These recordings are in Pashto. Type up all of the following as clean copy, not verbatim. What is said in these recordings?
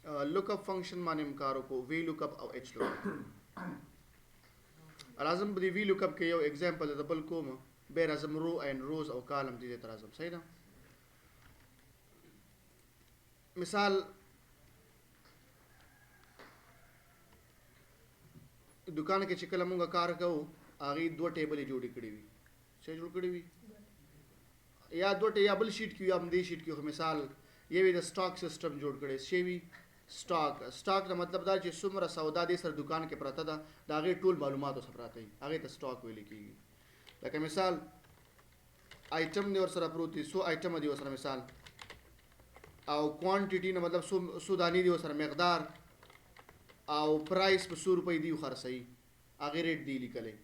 lookup function باندې کار وکړو vlookup او hlookup راځم په دې vlookup کې یو اگزامپل د بل کوم به راځم رو اینڈ روز او کالم دې ته راځم صحیح ده مثال دکان کې چې کله مونږه کار کوو هغه دوه ټیبلې جوړې کړې وي څه جوړ کړې وي یا دوه یا بل شیټ کې یا هم دې شیټ کې مثال یوه د سٹاک سیستم جوړ کړي شی وي سٹاک دا مطلب دا چې څومره سودا دې سره دکان کې پراته ده دا هغه ټول معلومات سره پراته دي هغه ته سٹاک ویل کیږي لکه مثال آیټم دی ور سره پروت دي سو آیټم دی ور سره مثال او کوانټیټي نه مطلب سو دانی دی ور سره مقدار او پرایس په 100 روپۍ دی خرڅي هغه ریټ دی لیکلې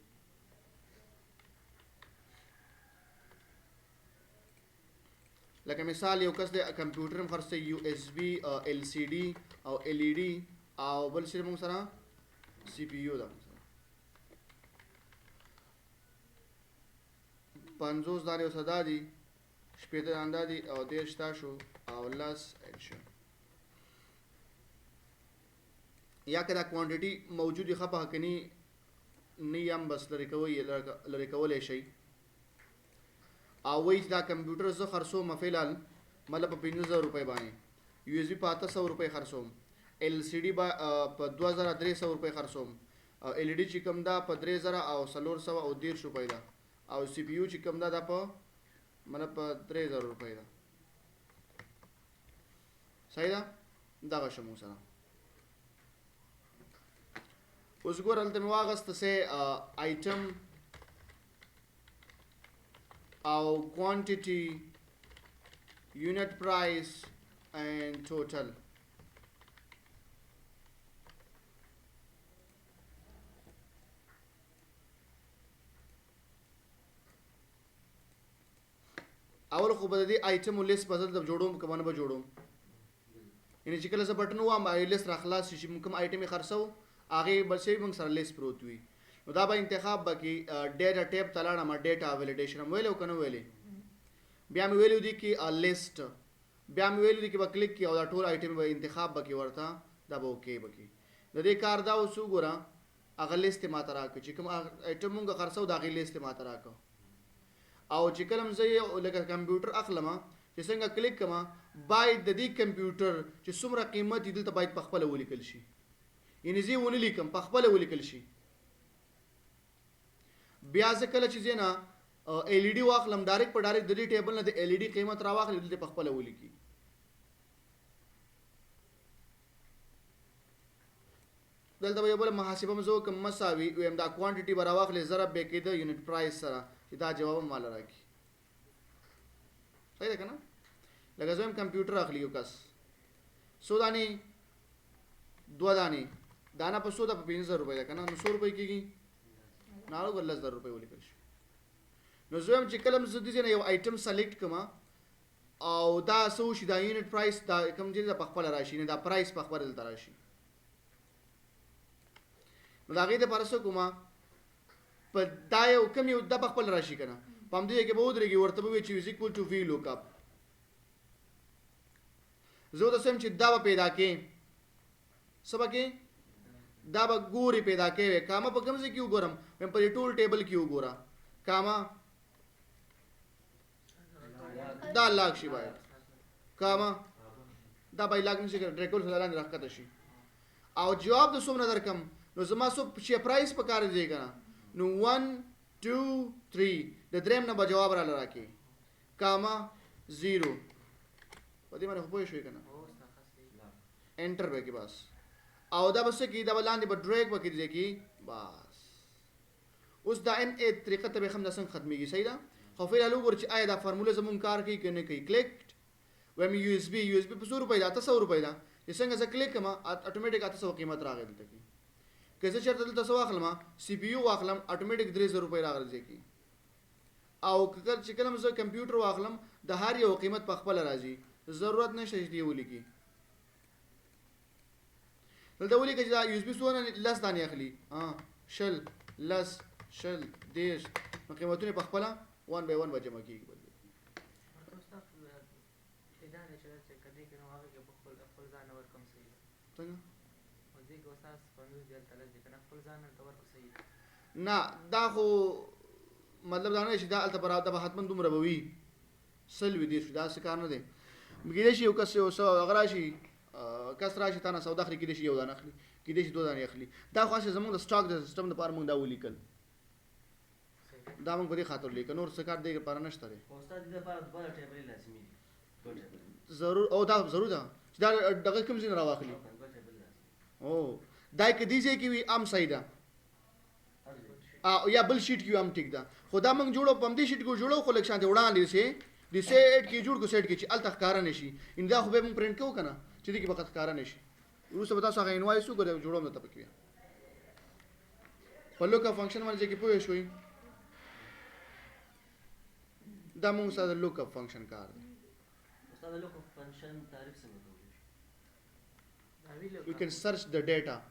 لکه مثال یو کس د کمپیوټر هم خرڅي یو اس بي ال سی ډي او ال ای ډي او بل څه موږ سره سی پی یو دا 50 دانې وسدا دي شپږ دانې دي او 10 تاسو او لاس اکشن یا کدا کوانټیټي موجودي خپه کني نیم بس لري کولای شي او وایي دا کمپیوټر زه خرڅوم فعلال مطلب په 15000 روپۍ باندې یو اس بي په 800 روپۍ خرڅوم ال سی ډي په 2300 روپۍ خرڅوم او ال ای ډي چې کوم دا په 3000 او 400 او 150 روپۍ دا او سی پی یو چې کوم دا په مطلب په 3000 روپۍ دا صحیح ده دا شمو سره اوس ګور هلته مې واغست سه آیټم او quantity unit price and total اول خو به دې آیټم لیست بدل د جوړوم کومه به جوړوم یعنی چې کله ز بٹن و ما لیست را خلاص شي کوم آیټم خرڅو هغه بل شي موږ سره لیست پروت وي نو دا به انتخاب بکی ډیټا ټیب تلاړه ما ډیټا ویلیډیشن ویلو کنه ویلې بیا مې ویلو دي کې لیست بیا مې ویلو دي کې با کلیک کی او دا ټول آیټم به انتخاب بکی ورته دا به اوکې بکی د دې کار دا اوسو ګورا هغه لیست ما ترا کې چې کوم آیټم موږ خرڅو دا غي لیست ما ترا کو او چې کلم زه لکه کمپیوټر اخلم چې څنګه کلیک کما باید د دې کمپیوټر چې څومره قیمت دي دلته باید په خپل ولیکل شي یعنی زه ونی لیکم په خپل ولیکل شي بیا ځکه چې زینا ال ای ډي واخلم ډایرکټ په ډایرکټ د دې ټیبل نه د ال ای ډي قیمت را واخلم دلته په خپل ولیکي دلته به بل محاسبه مزو کوم مساوي ويم دا کوانټیټي برا واخلې ضرب به کې د یونټ پرایس سره چې دا جواب مال راکې صحیح ده کنه لکه زم کمپیوټر اخلي یو کس سو دانی دو دانی دانا په 100 د 15000 روپۍ ده کنه نو 100 روپۍ کېږي نارو ګل 10000 روپۍ ولیکل شي نو زم چې کلم زدي نه یو آیټم سلیکټ کما او دا سو شي دا یونټ پرایس دا کوم چې د خپل راشي نه دا پرایس په خپل دلته راشي نو دا غي د پرسو کومه په دا یو کوم یو د خپل راشي کنه پم دې کې به ودرېږي ورته به چې از ایکوال ټو وی لوک اپ زه د سم چې دا پیدا کې سبا کې دا به ګوري پیدا کوي کاما په کوم ځای کې وګورم مې په ټول ټیبل کې وګورم کاما دا لاګ شي باید کاما دا به لاګ نشي ډایرکټ سره لاندې راکته شي او جواب د سوم نظر کم نو زما سو چې پرایس په کار دی کنه نو 1 2 3 د دریم نه به جواب را لراکې کاما 0 په دې باندې خو پوه شوې کنه انټر به کې بس او دا بس کې دا لاندې به ډریګ وکړي دی کې بس اوس دا ان ا طریقه ته به هم د څنګه ختميږي صحیح ده خو فعلا وګور چې آیا دا فارموله زمون کار کوي کنه کوي کلیک ویم یو اس بي په 100 روپۍ دا 100 روپۍ دا څنګه ز کلیک کما اتوماتیک 800 قیمت راغلی دلته کې کله چې دلته څه واخلم سی پی یو واخلم اتوماتیک 3000 روپۍ راغلی کی او کله چې کلم زه کمپیوټر واخلم د هر یو قیمت په خپل راځي ضرورت نشته چې دی ولیکي دلته ولیکي چې دا یو اس بي سونه لس دانې اخلي شل لس شل دیش قیمتونه په خپل 1 by 1 بجما کیږي څنګه نه دا خو مطلب دا نه چې دا الته برابر به حتما دومره به وي سل وي دې دا څه کار نه دی کېدای شي یو کس یو څه هغه راشي کس راشي تا نه سودا اخلي کېدای شي یو دانه اخلي کېدای شي 2 دانې اخلي دا خو هسې زموږ د سټاک د سیسټم لپاره موږ دا ولیکل دا موږ په دې خاطر لیکل نور څه کار دې لپاره نشته دی ضرور او دا ضرور ده چې دا دغه کوم ځای نه راواخلي او دا کې دې ځای کې وي ام صحیح ده یا بل شیټ کې ام ټیک ده خو دا موږ جوړو په دې شیټ کې جوړو خو لکه شانته وړاندې سي د سیټ کې جوړ کو سیټ کې چې الته ښکارا نشي ان دا خو به موږ پرینټ کوو کنه چې دې کې وخت ښکارا نشي وروسته به تاسو هغه انوایس وګورئ جوړوم ته پکې په لوکا فنکشن باندې کې پوه شوي دا موږ سره لوکا فنکشن کار دی استاد لوکا فنکشن تعریف څنګه کوي you can search the data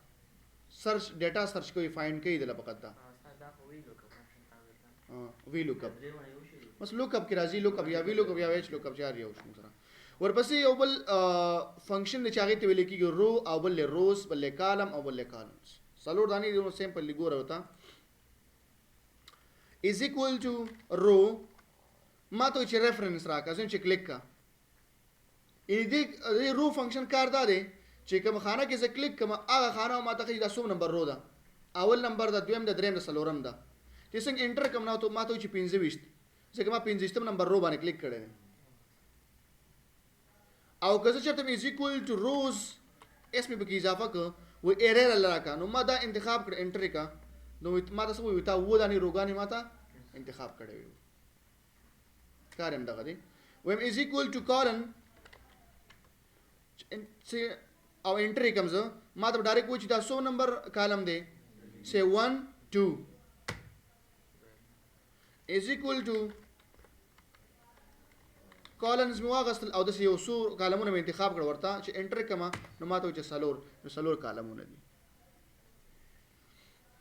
search کوي find کوي د لپاره دا Vlookup بس lookup کې راځي lookup یا Vlookup یا Hlookup چار یو شو سره ورپسې یو بل فنکشن د چاغې ته ویل کېږي رو او بل روز بل کالم او بل کالمز څلور دانی نو سیمپل لګور وتا is equal to رو ما ته چې ریفرنس راکا زم چې کلیک کا ان دې رو فنکشن کار دا دی چې کوم خانه کې زه کلیک کوم هغه خانه ما ته دا سوم نمبر رو ده اول نمبر ده دویم ده دریم ده څلورم ده چې څنګه انټر کوم نو ته ما ته چې 25 ځکه ما 25 نمبر رو باندې کلیک کړی او که زه چرته is equal to rows اسمه به اضافه کو و ایرر لراکا نو ما دا انتخاب کړ انټر کا نو ما تاسو وي تا و دانی روغانی ما ته انتخاب کړی وي کارم دغه دی ویم is equal to colon او انټر کوم زه ما ته ډایرکټ و چې دا 100 نمبر کالم دی say 1 2 is equal to کالمز مو واغستل او د یو څو کالمونه مې انتخاب کړ ورته چې انټر کما نو ماته چې سلور کالمونه دي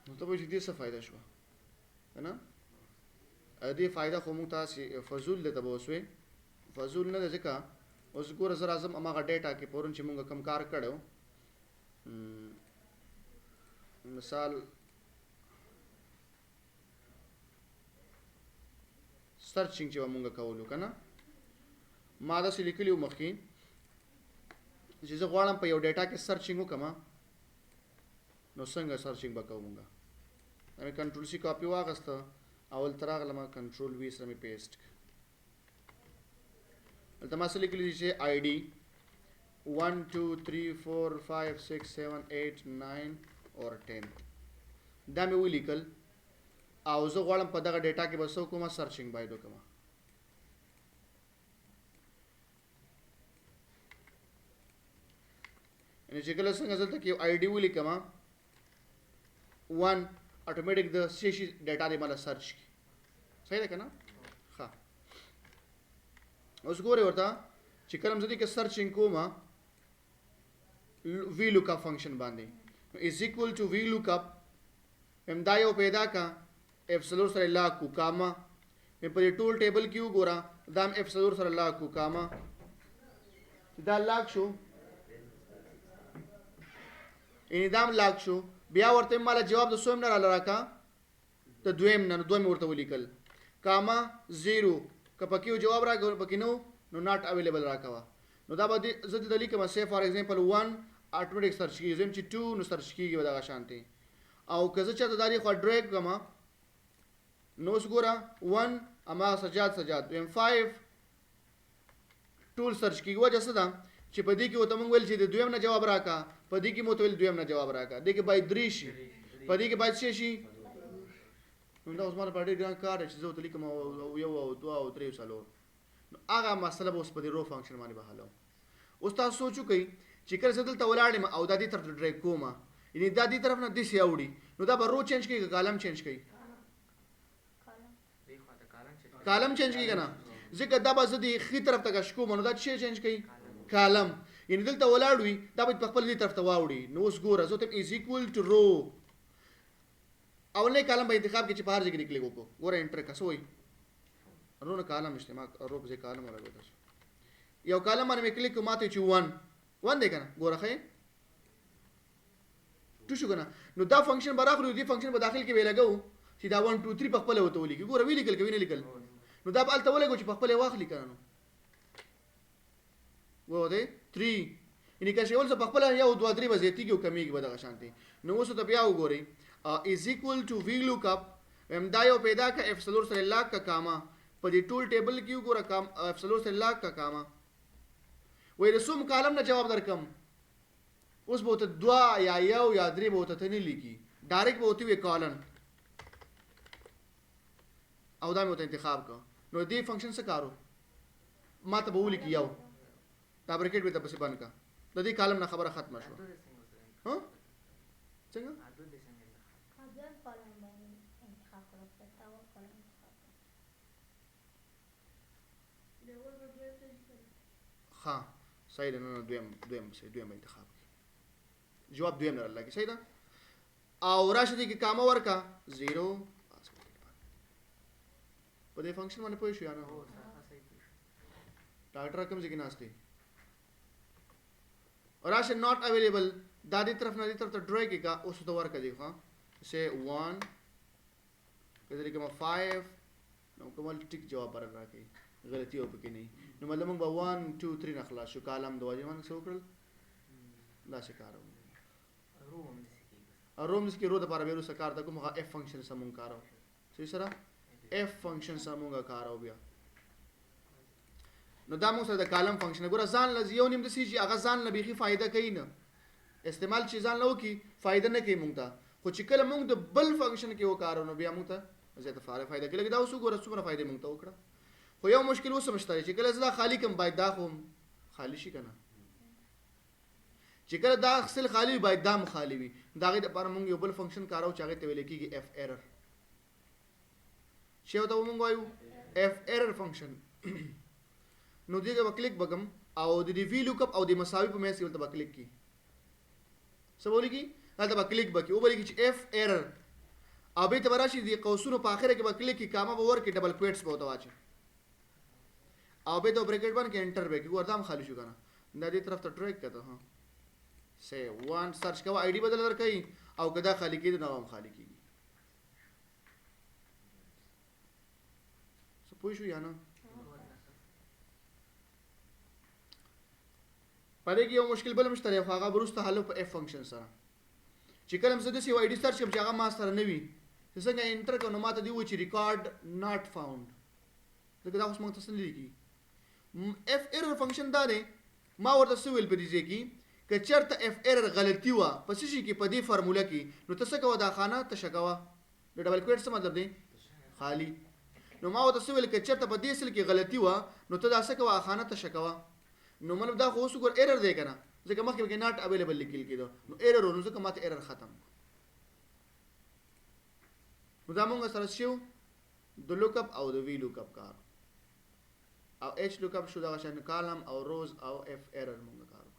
نو ته به دې څه فائدہ شو کنه ا دې فائدہ خو موږ تاسو فزول له تبوسوي فزول نه ځکه اوس ګور زر اعظم اماغه ډیټا کې پورن چې موږ کم کار کړو مثال سرچینګ چې موږ کولو کنه ما دا لیکلیو مخکې چې زه غواړم په یو ډیټا کې سرچینګ وکم نو څنګه سرچینګ وکوم موږ مې کنټرول سی کاپی واغسته اول تراغله ما کنټرول وی سره مې پیسټ دلته ما سره لیکلی چې آی ډي 1 2 3 4 5 6 7 8 9 اور 10 دا مې ولیکل او زه غواړم په دغه ډیټا کې بسو کومه سرچینګ باید وکم ان چې کله څنګه دلته کې آی ډي ولیکم 1 اتوماتیک د سیشي ډیټا دی مله سرچ کی صحیح ده کنه ها اوس ګوره ورته چې کلم زدي کې سرچینګ کوما Vlookup فنکشن باندې is equal to Vlookup هم دا یو پیدا کا اف سلور سره لا کو کاما په ټول ټیبل کې وګوره دا اف سلور سره لا کو کاما دا لاک شو ان دام لاک شو بیا ورته مال جواب د سوم نه راکا ته دویم نه دویم ورته ولیکل کاما 0 کپکیو جواب راغور پکینو نو ناٹ اویلیبل راکوا نو دا به زه د لیکم سه فار ایگزامپل 1 اتوماتیک سرچ کیږي زم چې 2 نو سرچ کیږي دا شانتي او کزه چاته داری خو ډریګ کما نو وګورا 1 اما سجاد ویم 5 ټول سرچ کیږي وجه څه ده چې په دې کې وته مونږ ویل چې د دویم نه جواب راکا په دې کې مو ته ویل دویم نه جواب راکا دې کې باید 3 شي په دې کې باید 6 شي نو دا اوس مال په ډېر ګران کار چې زه ته لیکم یو او 2 او 3 سالو نو هغه مسله به اوس په دې رو فنکشن باندې بحالو اوس تاسو سوچو کوي چې کله زه دلته ولاړم او د دې طرف ډریګ کوم یعنی د دې طرف نه د سی اوړي نو دا به رو چینج کوي کالم چینج کوي کالم چینج کوي کنه ځکه دا به زه دې خې طرف ته کښ کوم نو دا څه چینج کوي کالم یعنی دلته ولاړ وي دا به په خپل دې طرف ته واوړي نو اوس ګوره زه ته از ایکوال ټو رو اولنې کالم به انتخاب کې چې په هر ځای کې کلیک وکړو ګوره انټر کسوي رو نه کالم استعمال رو په کالم ولا یو کالم باندې کلیک کوم ماته چې 1 دی کنه ګوره خې تو شو کنه نو دا فنکشن براخلو دی فنکشن په داخل کې وی لګو چې دا 1 2 3 په خپل وته ولیکي ګوره وی لیکل کوي نه لیکل نو دا بل ته ولګو چې په خپل واخلي کنه و ده 3 یعنی که شول څه په خپل یو 2 3 وزيتي کې کمیږي به دغه شانتي نو اوس ته بیا وګورئ is equal to vlookup هم دا یو پیدا ک f سلور سره لاک کا کاما په دې ټول ټیبل کې وګوره کام f سلور سره لاک کا کاما وې رسوم کالم نه جواب درکم اوس به ته 2 یا 1 یا 3 به ته نه لیکي ډایرکټ به وي کالن او دا مې ته انتخاب کا نو دې فنکشن څه کارو ما ته به ولیکي یو دا برکټ به ته پسې بند کا د دې کالم نه خبره ختمه شو ها څنګه ها صحیح ده نه دویم انتخاب جواب دویم نه الله کې صحیح ده او راشه دي کې کاما ورکا 0 په دې فنکشن باندې پوه شو یا نه ډاکټر کوم ځای کې ناشته اور راشه ناٹ اویلیبل دادی طرف نه دې طرف ته ډرای کې کا اوس ته ورکا دی ها سے 1 کله کې ما 5 نو کومل ټیک جواب پر راکې غلطي او پکې نه نو مطلب موږ 1 2 3 نه خلاص شو کالم د واجب باندې څو کړل دا شکارو روم کې رو د لپاره به روسه کار د کومه اف فنکشن سمون کارو صحیح سره اف فنکشن سمونګه کارو بیا نو دا موږ سره د کالم فنکشن ګوره ځان لزیو نیم د سی جی هغه ځان نه بيخي فائدہ کوي نه استعمال چې ځان لو کی فائدہ نه کوي موږ ته خو چې کله موږ د بل فنکشن کې وکارو نو بیا موږ ته زیاته فائدہ کوي دا اوس ګوره څومره فائدې موږ ته وکړه خو یو مشکل اوس مشته چې کله زړه خالی کم باید دا خو خالی شي کنه چې کله دا اصل خالی باید دا خالی وي دا غي د لپاره موږ یو بل فنکشن کارو چې هغه ته ویل کېږي اف ایرر شی وته موږ وایو اف ایرر فنکشن نو دغه وکلیک بګم او د دی وی لوک اپ او د مساوي په مېس کې ولته وکلیک کی څه بولی کی دا وکلیک بکی او بولی کی چې اف ایرر او به ته راشي د قوسونو په اخره کې وکلیک کی کاما باور کې ډبل کوټس به وته واچي او به ته بریکټ باندې کې انټر به کې ورته خالی شو کنه دا دې طرف ته ټریک کته ها say 1 سرچ کوه آی ډی بدل ورکړي او کدا خالی کېږي نو هم خالی کېږي څه پوه شو یا نه پدې کې یو مشکل بل مشتری هغه برسته حل په اف فنکشن سره چې کلم زده سی آی ډی سرچ کوم چې هغه ما سره نه وي څنګه انټر کوم نو ماته دی و چې ریکارډ ناٹ فاوند دا اوس موږ تاسو لیکي اف ایرر فنکشن دا دی ما ورته سویل په دې کې که چرته اف ایرر غلطي وا پس شي کې په دې فارموله کې نو تاسو کوه دا خانه تشکوا د ډبل کوټ څه مطلب دی خالی نو ما ورته سویل که چرته په دې سل کې غلطي وا نو ته دا څه کوه خانه تشکوا نو مطلب دا خو اوس ګور ایرر دی کنه ځکه مخکې کې ناٹ اویلیبل لیکل کېدو نو ایرر نو ځکه ماته ایرر ختم نو دا موږ سره شو د لوک اپ او د وی لوک اپ کار او اچ لوک اپ شو دا شان کالم او روز او اف ایرر موږ کارو